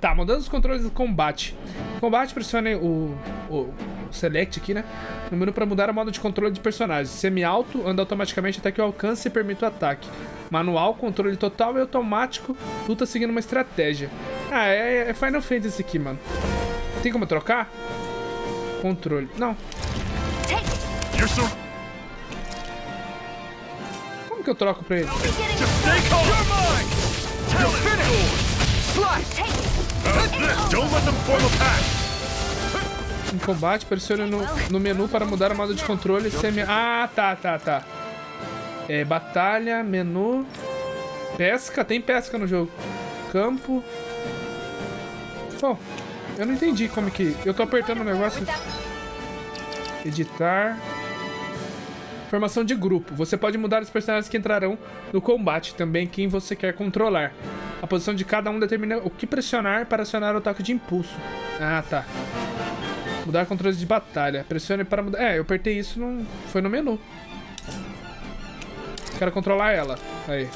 Tá, mudando os controles do combate. Combate, pressione o Select aqui, né? No menu pra mudar o modo de controle de personagens. Semi-alto, anda automaticamente até que o alcance e permita o ataque. Manual, controle total e automático. Luta seguindo uma estratégia. Ah, é Final Fantasy aqui, mano. Tem como trocar? Controle. Não. Como que eu troco pra ele? Em combate, pressione no menu para mudar o modo de controle. Ah, tá. É, batalha, menu. Pesca, tem pesca no jogo. Campo. Bom, eu não entendi como que... Eu tô apertando o negócio. Editar. Formação de grupo. Você pode mudar os personagens que entrarão no combate. Também quem você quer controlar. A posição de cada um determina o que pressionar para acionar o ataque de impulso. Ah, tá. Mudar controles de batalha. Pressione para mudar... É, eu apertei isso, não... foi no menu. Quero controlar ela. Aí.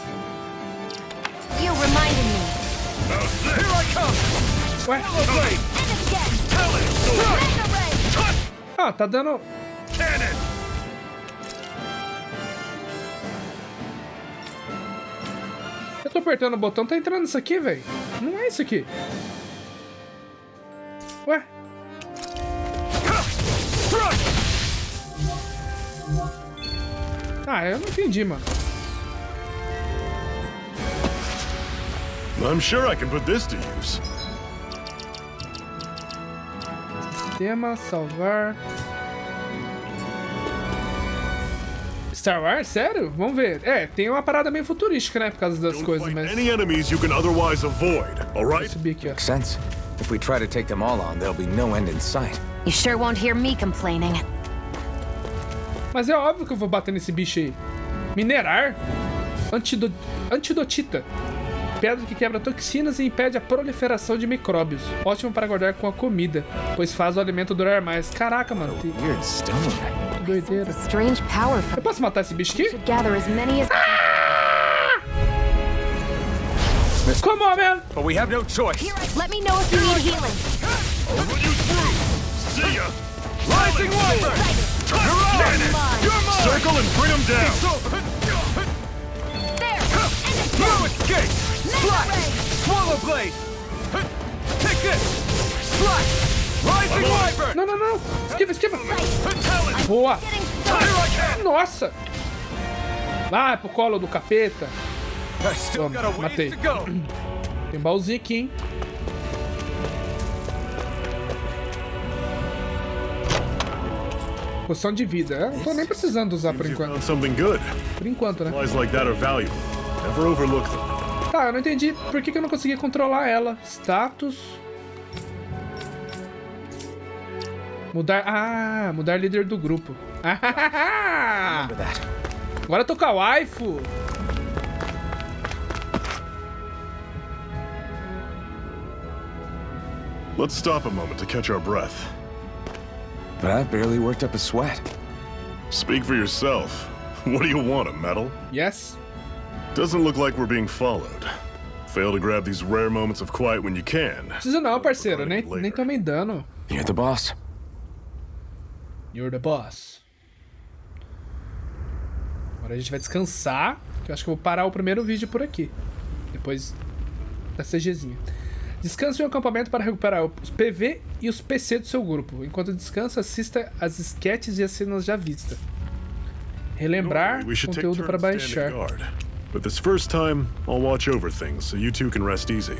Ué? Ah, tá dando... Eu tô apertando o botão, tá entrando isso aqui, velho. Não é isso aqui. Ué? Ah, eu não entendi, mano. I'm sure I can put this to use. Sistema, salvar. Star Wars? Sério? Vamos ver. É, tem uma parada meio futurística, né? Por causa das coisas, mas... Any enemies you can otherwise avoid, all right? Vou subir aqui, ó. Makes sense. If we try to take them all on, there'll be no end in sight. You sure won't hear me complaining. Mas é óbvio que eu vou bater nesse bicho aí. Minerar? Antidotita. Pedra que quebra toxinas e impede a proliferação de micróbios. Ótimo para guardar com a comida, pois faz o alimento durar mais. Caraca, mano. Que doideira. Eu posso matar esse bicho aqui? Come on, man! But we have no choice. Let me know if you need healing. I'll run you through. See ya. Rising Wyvern! You're mine! Circle and bring them down. There! No escape! Slash! Swallow blade! Take this! Slash! Não, não, não. Esquiva, esquiva. Boa. Nossa. Vai pro colo do capeta. Vamos, matei. Tem baúzinho aqui, hein. Poção de vida. Eu não tô nem precisando usar por enquanto. Por enquanto, né? Tá, eu não entendi por que eu não consegui controlar ela. Status. Mudar... Ah, mudar líder do grupo. Agora eu tô com a waifu. Let's stop a moment to catch our breath. But I've barely worked up a sweat. Speak for yourself. What do you want, a medal? Yes. Doesn't look like we're being followed. Fail to grab these rare moments of quiet when you can. Precisa não, parceiro. Nem tomei dano. You're the boss. You're the boss. Agora a gente vai descansar. Que eu acho que eu vou parar o primeiro vídeo por aqui. Depois da CGzinha. Descanse em um acampamento para recuperar os PV e os PC do seu grupo. Enquanto descansa, assista as sketches e as cenas já vistas. Relembrar conteúdo para baixar. But this first time, I'll watch over things so you two can rest easy.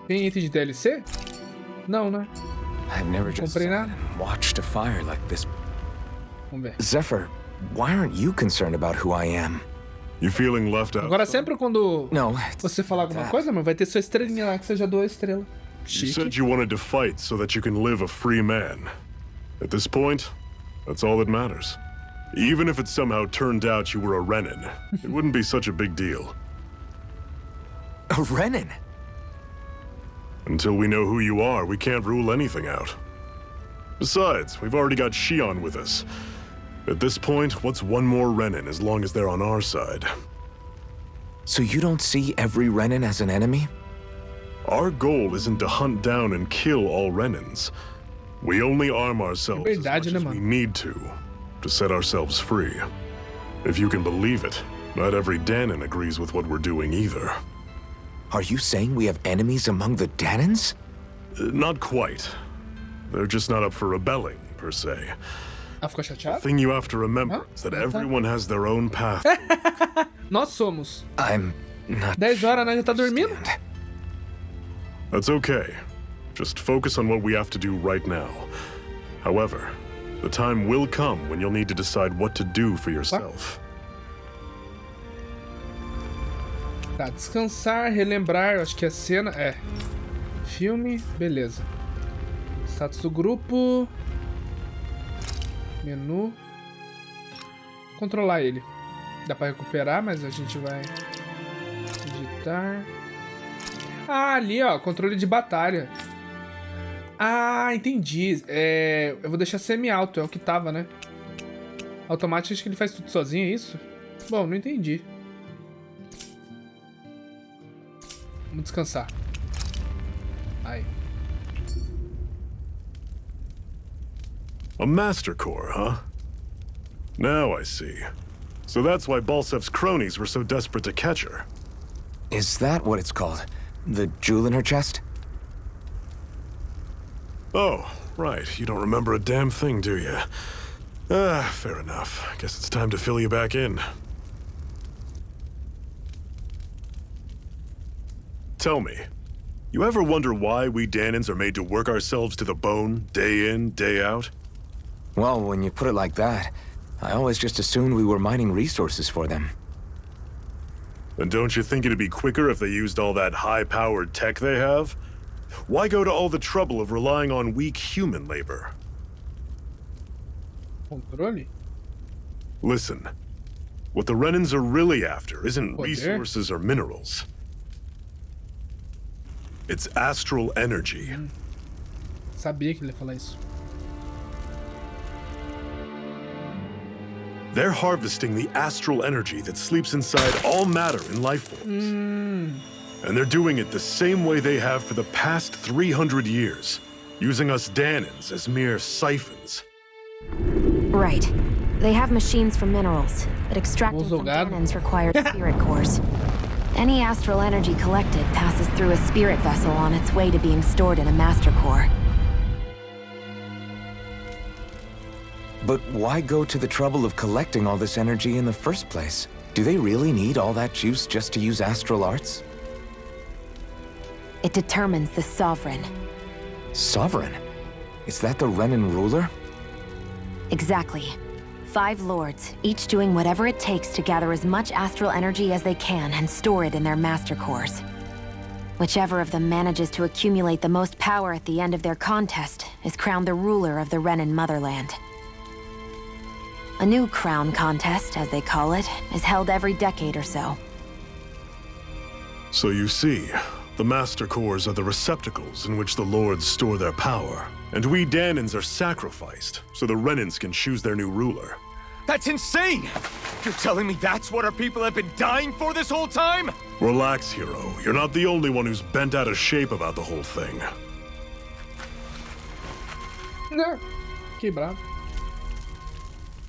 Tem item de DLC? Não, né? I've never just watched a fire like this. Vamos ver. Zephyr, why aren't you concerned about who I am? You feeling left out? Agora sempre quando você falar alguma coisa, mas vai ter sua estrelinha lá que você já doou a estrela. You said you wanted to fight so that you can live a free man. At this point, that's all that matters. Even if it somehow turned out you were a Renin, it wouldn't be such a big deal. A Renin? Until we know who you are, we can't rule anything out. Besides, we've already got Shion with us. At this point, what's one more Renin as long as they're on our side? So you don't see every Renin as an enemy? Our goal isn't to hunt down and kill all Renins. We only arm ourselves as much as we need to set ourselves free. If you can believe it, not every Danin agrees with what we're doing either. Are you saying we have enemies among the Danins? Not quite. They're just not up for rebelling, per se. The thing you have to remember is that everyone has their own path. Nós somos. I'm not 10 horas, nós já tá dormindo? That's okay. Just focus on what we have to do right now. However, the time will come when you'll need to decide what to do for yourself. Tá, descansar, relembrar, acho que a cena é filme, beleza. Status do grupo. Menu. Controlar ele. Dá pra recuperar, mas a gente vai editar. Ah, ali, ó, controle de batalha. Ah, entendi. Eu vou deixar semi-alto, é o que tava, né? Automático, acho que ele faz tudo sozinho, é isso? Bom, não entendi. Vamos descansar. Aí. A Master Core, huh? Now I see. So that's why Balsev's cronies were so desperate to catch her. Is that what it's called? The jewel in her chest? Oh, right. You don't remember a damn thing, do you? Fair enough. Guess it's time to fill you back in. Tell me, you ever wonder why we Danins are made to work ourselves to the bone, day in, day out? Well, when you put it like that, I always just assumed we were mining resources for them. And don't you think it'd be quicker if they used all that high-powered tech they have? Why go to all the trouble of relying on weak human labor? Controle? Listen, what the Renins are really after isn't resources or minerals. It's astral energy. Sabia que ele ia falar isso. They're harvesting the astral energy that sleeps inside all matter in life forms. And they're doing it the same way they have for the past 300 years, using us Danins as mere siphons. Right. They have machines for minerals, but extracting from Danins requires spirit cores. Any astral energy collected passes through a spirit vessel on its way to being stored in a master core. But why go to the trouble of collecting all this energy in the first place? Do they really need all that juice just to use astral arts? It determines the sovereign. Sovereign? Is that the Renin ruler? Exactly. 5 lords, each doing whatever it takes to gather as much astral energy as they can and store it in their master cores. Whichever of them manages to accumulate the most power at the end of their contest is crowned the ruler of the Renin motherland. A new crown contest, as they call it, is held every decade or so. So you see, the Master Cores are the receptacles in which the Lords store their power. And we Danins are sacrificed, so the Renins can choose their new ruler. That's insane! You're telling me that's what our people have been dying for this whole time? Relax, hero. You're not the only one who's bent out of shape about the whole thing. Não, que bravo.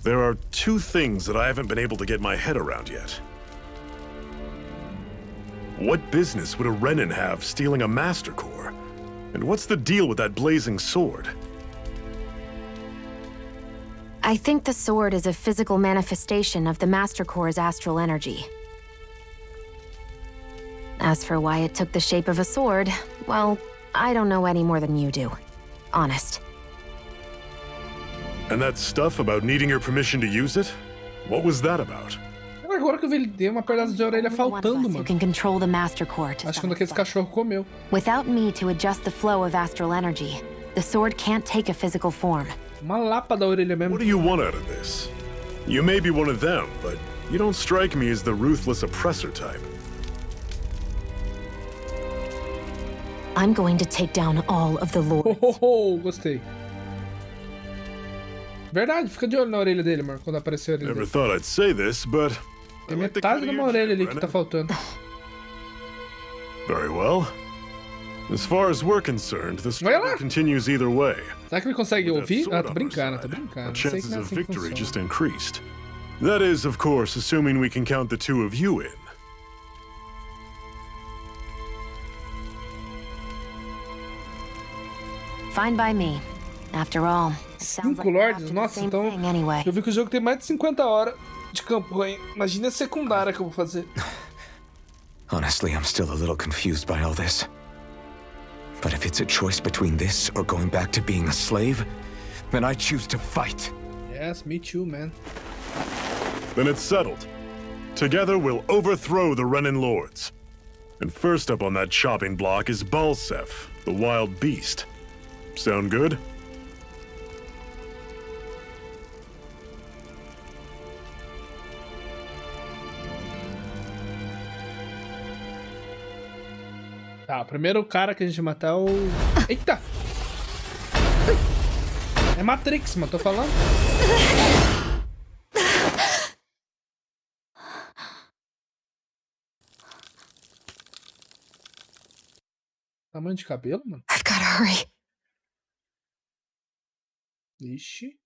There are 2 things that I haven't been able to get my head around yet. What business would a Renin have stealing a Master Core? And what's the deal with that blazing sword? I think the sword is a physical manifestation of the Master Core's astral energy. As for why it took the shape of a sword, well, I don't know any more than you do. Honest. And that stuff about needing your permission to use it? What was that about? Agora que eu vi, ele tem uma pedaço de orelha faltando, mano. Can control the Master Core to Acho que um daqueles cachorros comeu. Without me to adjust the flow of astral energy, the sword can't take a physical form. Uma lapa da orelha mesmo. What do you want out of this? You may be one of them, but you don't strike me as the ruthless oppressor type. I'm going to take down all of the lords. Gostei. Verdade, fica de olho na orelha dele, mano, quando aparecer a orelha Never dele. thought I'd say this, but Tem metade de uma orelha ali que tá faltando. Very well. As far as we're concerned, the struggle continues either way. Será que ele consegue ouvir? Ah, tô brincando, tô brincando. The Sei que chances não é of assim que victory funciona. just increased. That is, of course, assuming we can count the 2 of you in. Fine by me. After all, it sounds 5 like we're lords? after the Nossa, same então thing anyway. eu vi que o jogo tem mais de 50 horas de campanha. Imagina a secundária que eu vou fazer. Honestly, I'm still a little confused by all this. But if it's a choice between this or going back to being a slave, then I choose to fight. Yes, me too, man. Then it's settled. Together we'll overthrow the Renin Lords. And first up on that chopping block is Balsef, the wild beast. Sound good? Tá, o primeiro cara que a gente matar é o... Eita! É Matrix, mano, tô falando. Tamanho de cabelo, mano. I've gotta hurry. Ixi.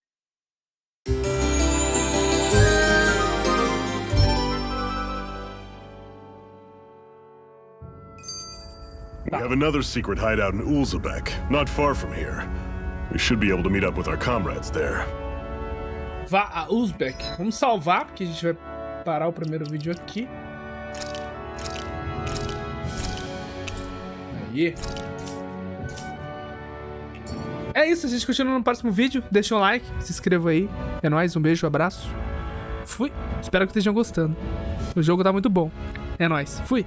We have another secret hideout in Ulzebek, not far from here. We should be able to meet up with our comrades there. Vá a Uzbek. Vamos salvar, porque a gente vai parar o primeiro vídeo aqui. Aí. É isso, a gente continua no próximo vídeo. Deixa um like, se inscreva aí. É nóis, um beijo, um abraço. Fui. Espero que estejam gostando. O jogo tá muito bom. É nóis. Fui.